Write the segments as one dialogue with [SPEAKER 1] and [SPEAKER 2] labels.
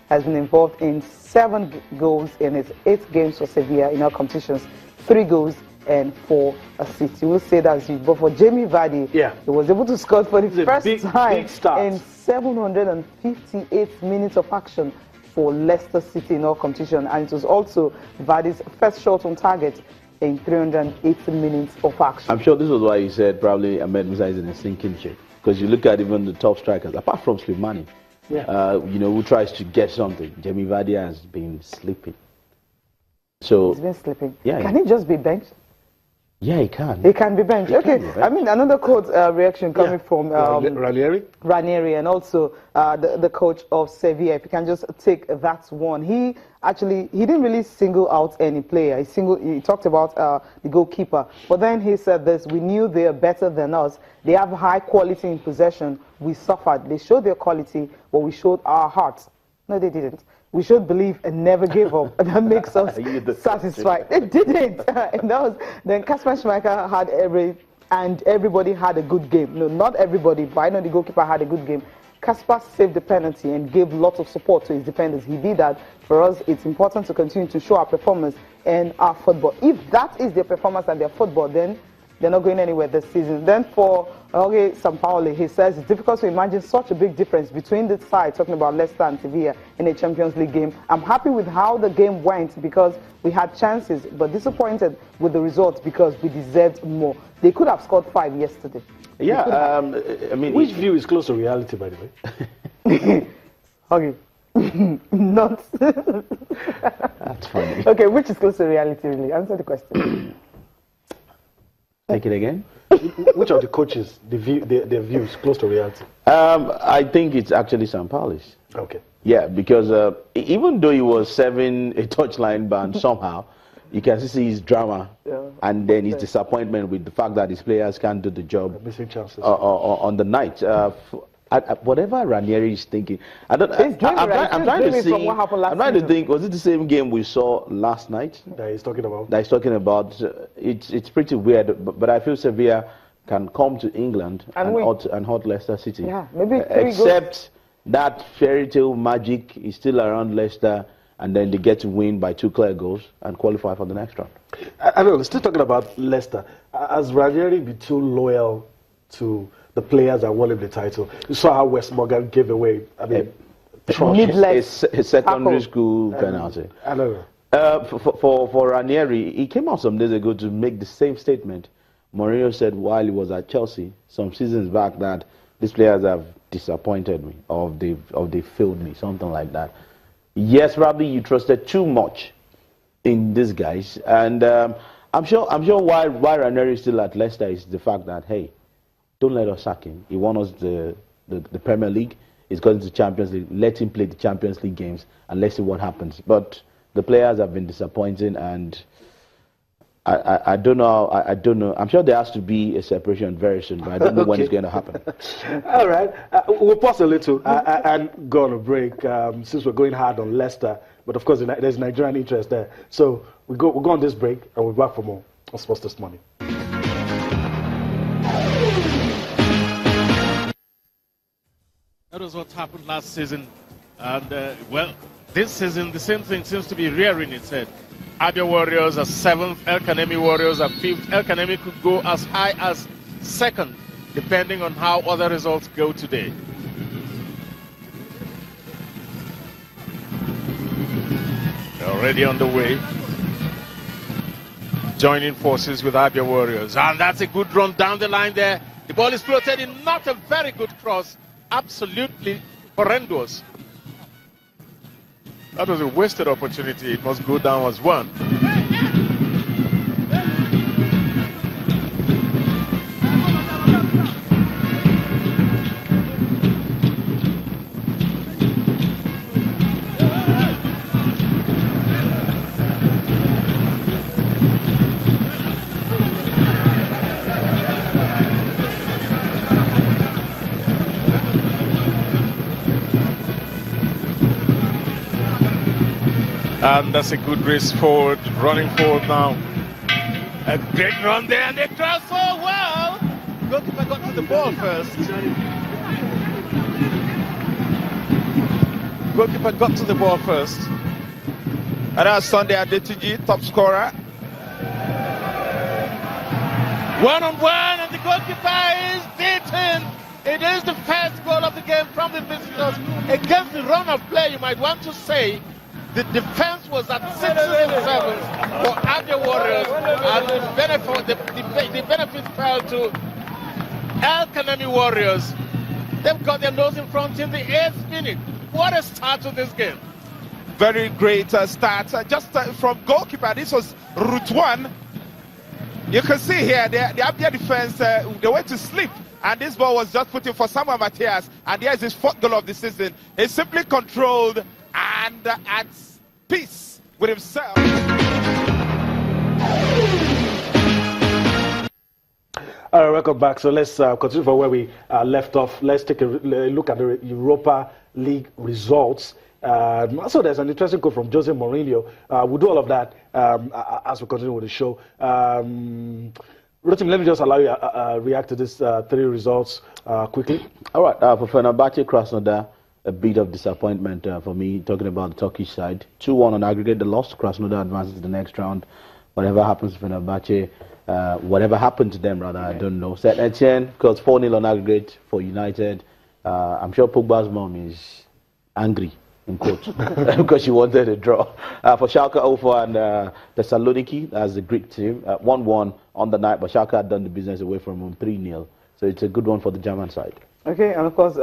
[SPEAKER 1] has been involved in 7 goals in his 8 games for Sevilla in all competitions, 3 goals and 4 assists. You will say that's huge. But for Jamie Vardy, he was able to score for the first time in 758 minutes of action for Leicester City in all competition, and it was also Vardy's first shot on target in 380 minutes of action.
[SPEAKER 2] I'm sure this was why he said probably Ahmed Musa is in a sinking ship, because you look at even the top strikers, apart from Slimani, you know, who tries to get something. Jamie Vardy has been sleeping. So
[SPEAKER 1] he's been sleeping.
[SPEAKER 2] Yeah,
[SPEAKER 1] can he just be benched?
[SPEAKER 2] Yeah, he can.
[SPEAKER 1] He can be benched. Okay, I mean, another coach reaction coming from
[SPEAKER 3] Ranieri,
[SPEAKER 1] and also the coach of Sevilla. If you can just take that one. He didn't really single out any player. He talked about the goalkeeper. But then he said this: we knew they are better than us. They have high quality in possession. We suffered. They showed their quality, but we showed our hearts. No, they didn't. We should believe and never give up. That makes us satisfied. It didn't. And that was, then Kasper Schmeichel had everybody had a good game. No, not everybody, but I know the goalkeeper had a good game. Kasper saved the penalty and gave lots of support to his defenders. He did that. For us, it's important to continue to show our performance and our football. If that is their performance and their football, then they're not going anywhere this season. Then for Jorge Sampaoli, he says it's difficult to imagine such a big difference between the sides, talking about Leicester and Sevilla in a Champions League game. I'm happy with how the game went because we had chances, but disappointed with the results because we deserved more. They could have scored 5 yesterday.
[SPEAKER 2] Yeah, I mean...
[SPEAKER 3] Which view is close to reality, by the way?
[SPEAKER 1] Okay. Not...
[SPEAKER 2] That's funny.
[SPEAKER 1] Okay, which is close to reality, really? Answer the question.
[SPEAKER 2] Take it again.
[SPEAKER 3] Which of the coaches, their view is close to reality?
[SPEAKER 2] I think it's actually Sampaoli's.
[SPEAKER 3] Okay.
[SPEAKER 2] Yeah, because even though he was serving a touchline ban somehow, you can see his drama, and then his disappointment with the fact that his players can't do the job
[SPEAKER 3] missing chances
[SPEAKER 2] on the night. Whatever Ranieri is thinking, I'm trying to think. Was it the same game we saw last night?
[SPEAKER 3] That he's talking about.
[SPEAKER 2] It's pretty weird, but I feel Sevilla can come to England and hurt Leicester City.
[SPEAKER 1] Yeah, maybe
[SPEAKER 2] except that fairy tale magic is still around Leicester, and then they get to win by 2 clear goals and qualify for the next round.
[SPEAKER 3] I know. Still talking about Leicester. Has Ranieri been too loyal to the players that won him the title? You saw how Wes Morgan gave away, I mean,
[SPEAKER 2] a secondary school penalty.
[SPEAKER 3] I don't know.
[SPEAKER 2] For Ranieri, he came out some days ago to make the same statement. Mourinho said while he was at Chelsea some seasons back that these players have disappointed me, or they failed me, something like that. Yes, probably you trusted too much in these guys, and I'm sure why Ranieri is still at Leicester is the fact that, hey, don't let us sack him. He won us the Premier League. He's going to the Champions League. Let him play the Champions League games and let's see what happens. But the players have been disappointing, and I don't know. I don't know. I'm sure there has to be a separation very soon, but I don't know when it's going to happen.
[SPEAKER 3] All right. We'll pause a little and go on a break since we're going hard on Leicester. But of course, there's Nigerian interest there. So we'll go on this break and we'll be back for more on Sports This Morning.
[SPEAKER 4] That was what happened last season. And, well, this season, the same thing seems to be rearing its head. Abia Warriors are 7th, El Kanemi Warriors are 5th. El Kanemi could go as high as 2nd, depending on how other results go today. They're already on the way, joining forces with Abia Warriors. And that's a good run down the line there. The ball is floated in, not a very good cross. Absolutely horrendous. That was a wasted opportunity. It must go down as 1. And that's a good race forward, running forward now. A great run there, and they cross so well. Goalkeeper got to the ball first.
[SPEAKER 5] goalkeeper got to the ball first. And now Sunday Adetuji, top scorer.
[SPEAKER 4] 1-on-1, and the goalkeeper is beaten. It is the first goal of the game from the visitors. Against the run of play, you might want to say the defense was at 6 and 7 for Abia Warriors, and the benefit fell to El Kanemi Warriors. They've got their nose in front in the 8th minute. What a start to this game.
[SPEAKER 5] Very great start. Just from goalkeeper, this was route 1. You can see here, the Abia defense, they went to sleep. And this ball was just put in for Samuel Matias. And here's his 4th goal of the season. He's simply controlled and at peace with himself.
[SPEAKER 3] All right, welcome back. So let's continue from where we left off. Let's take a look at the Europa League results. So there's an interesting quote from Jose Mourinho. We'll do all of that as we continue with the show. Rotim, let me just allow you to react to these 3 results quickly.
[SPEAKER 2] All right, for Fenerbahce Krasnodar, a bit of disappointment for me, talking about the Turkish side. 2-1 on aggregate, they lost. Krasnodar advances to the next round. Whatever happens to Fenerbahce, whatever happened to them, rather, I don't know. Saint Etienne, because 4-0 on aggregate for United. I'm sure Pogba's mom is angry, in quotes, because she wanted a draw. For Schalke 04 and Thessaloniki, that's the Greek team, 1-1 on the night, but Schalke had done the business away from home 3-0. So it's a good one for the German side. Okay, and of course,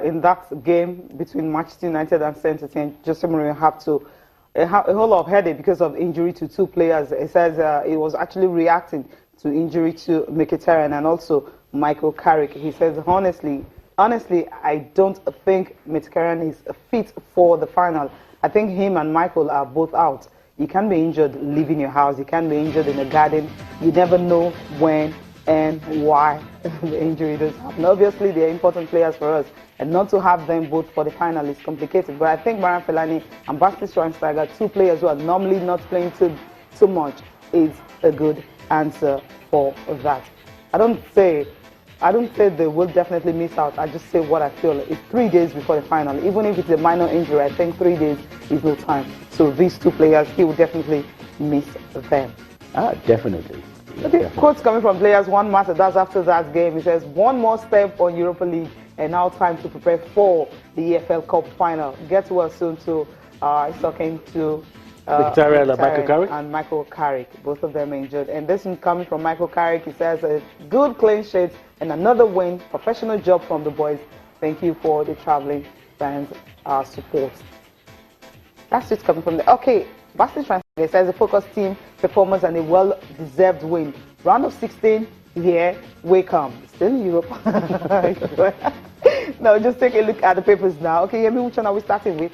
[SPEAKER 2] in that game between Manchester United and Saint Etienne, Jose Mourinho had to a whole lot of headache because of injury to 2 players. It says he was actually reacting to injury to Mkhitaryan and also Michael Carrick. He says, honestly, I don't think Mkhitaryan is fit for the final. I think him and Michael are both out. You can be injured leaving your house. You can be injured in a garden. You never know when and why the injury does happen. Obviously, they are important players for us, and not to have them both for the final is complicated. But I think Brian Fellaini and Basti Schweinsteiger, 2 players who are normally not playing too much, is a good answer for that. I don't say they will definitely miss out. I just say what I feel. It's 3 days before the final. Even if it's a minor injury, I think 3 days is no time. So these 2 players, he will definitely miss them. Definitely. Okay, quotes coming from players. Juan Mata, that's after that game. He says, 1 more step on Europa League and now time to prepare for the EFL Cup final. Get well soon to, he's talking to
[SPEAKER 3] Mkhitaryan and Michael Carrick.
[SPEAKER 1] And Michael Carrick, both of them injured. And this one coming from Michael Carrick, he says, a good clean sheet and another win, professional job from the boys. Thank you for the traveling fans' support. That's just coming from the, okay, Basti Schweinsteiger says a focused team performance and a well-deserved win. Round of 16, here we come. Still in Europe. Now, just take a look at the papers now. Okay, Yemi, which one are we starting with?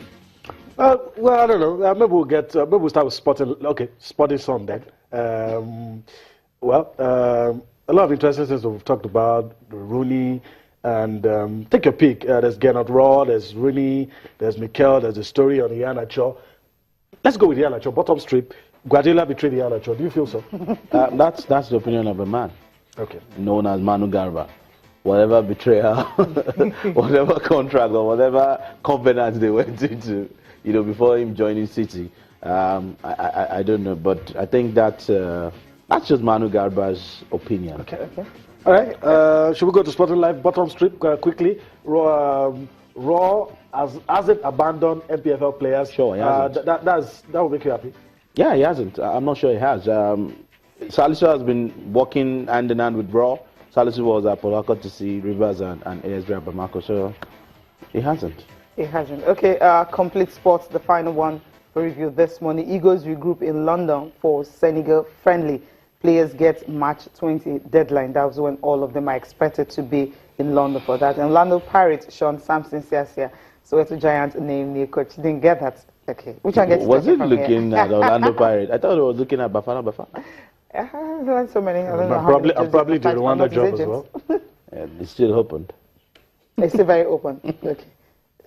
[SPEAKER 3] Well, I don't know. Maybe we'll get. Maybe we'll start with Sporting. Okay, Sporting Sun then. A lot of interesting things we've talked about. Rooney and take your pick. There's Gernot Raw. There's Rooney. There's Mikel. There's a story on Iheanacho. Let's go with Iheanacho. Bottom strip. Guardiola betrayed Iheanacho. Do you feel so?
[SPEAKER 2] That's the opinion of a man.
[SPEAKER 3] Okay.
[SPEAKER 2] Known as Manu Garba. Whatever betrayal, whatever contract or whatever covenant they went into, before him joining City, I don't know, but I think that's just Manu Garba's opinion.
[SPEAKER 3] Okay. All right. Should we go to Sporting Life bottom strip quickly? Raw hasn't abandoned NPFL players.
[SPEAKER 2] Sure, he hasn't.
[SPEAKER 3] That will make you happy.
[SPEAKER 2] Yeah, he hasn't. I'm not sure he has. Salisu has been working hand in hand with Raw. Salisu was at Polaka to see Rivers and ASB at Bamako, so he hasn't.
[SPEAKER 1] He hasn't. Okay, Complete Sports, the final one for review this morning. Eagles regroup in London for Senegal friendly. Players get March 20 deadline. That was when all of them are expected to be in London for that. And Orlando Pirates, Sean Sampson Siasia, Soweto Giants named new coach. Didn't get that. Okay, which one gets
[SPEAKER 2] was it looking at Orlando Pirates? I thought it was looking at Bafana.
[SPEAKER 1] So many.
[SPEAKER 3] I'm probably the Rwanda job as well.
[SPEAKER 2] It's still open.
[SPEAKER 1] It's still very open.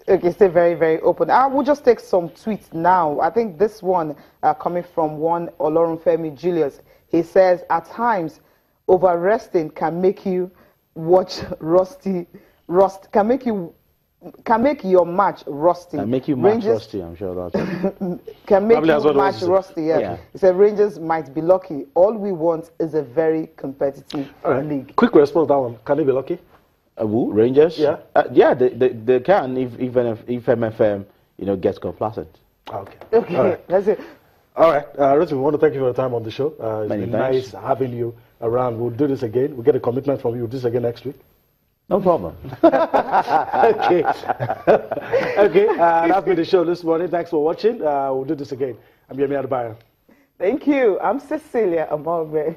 [SPEAKER 1] Okay, still very, very open. I will just take some tweets now. I think this one coming from one Olorunfemi Julius. He says, at times, over-resting can make you watch can make you can make your match rusty.
[SPEAKER 2] Can make you match rusty, I'm sure that's it.
[SPEAKER 1] Can make
[SPEAKER 3] Probably
[SPEAKER 1] you match rusty,
[SPEAKER 2] Yeah.
[SPEAKER 1] He said Rangers might be lucky. All we want is a very competitive league.
[SPEAKER 3] Quick response to that one. Can they be lucky?
[SPEAKER 2] Who? Rangers?
[SPEAKER 3] Yeah.
[SPEAKER 2] Yeah, they can if MFM gets complacent.
[SPEAKER 3] Okay.
[SPEAKER 1] Okay,
[SPEAKER 3] All right.
[SPEAKER 1] that's it.
[SPEAKER 3] All right. Rotimi, we want to thank you for your time on the show. It's
[SPEAKER 2] Many
[SPEAKER 3] been
[SPEAKER 2] thanks.
[SPEAKER 3] nice having you around. We'll do this again. We'll get a commitment from you. We'll do this again next week.
[SPEAKER 2] No problem.
[SPEAKER 3] Okay. Okay. That's been the show this morning. Thanks for watching. We'll do this again. I'm Yemi Adebayo.
[SPEAKER 1] Thank you. I'm Cecilia Amogbe.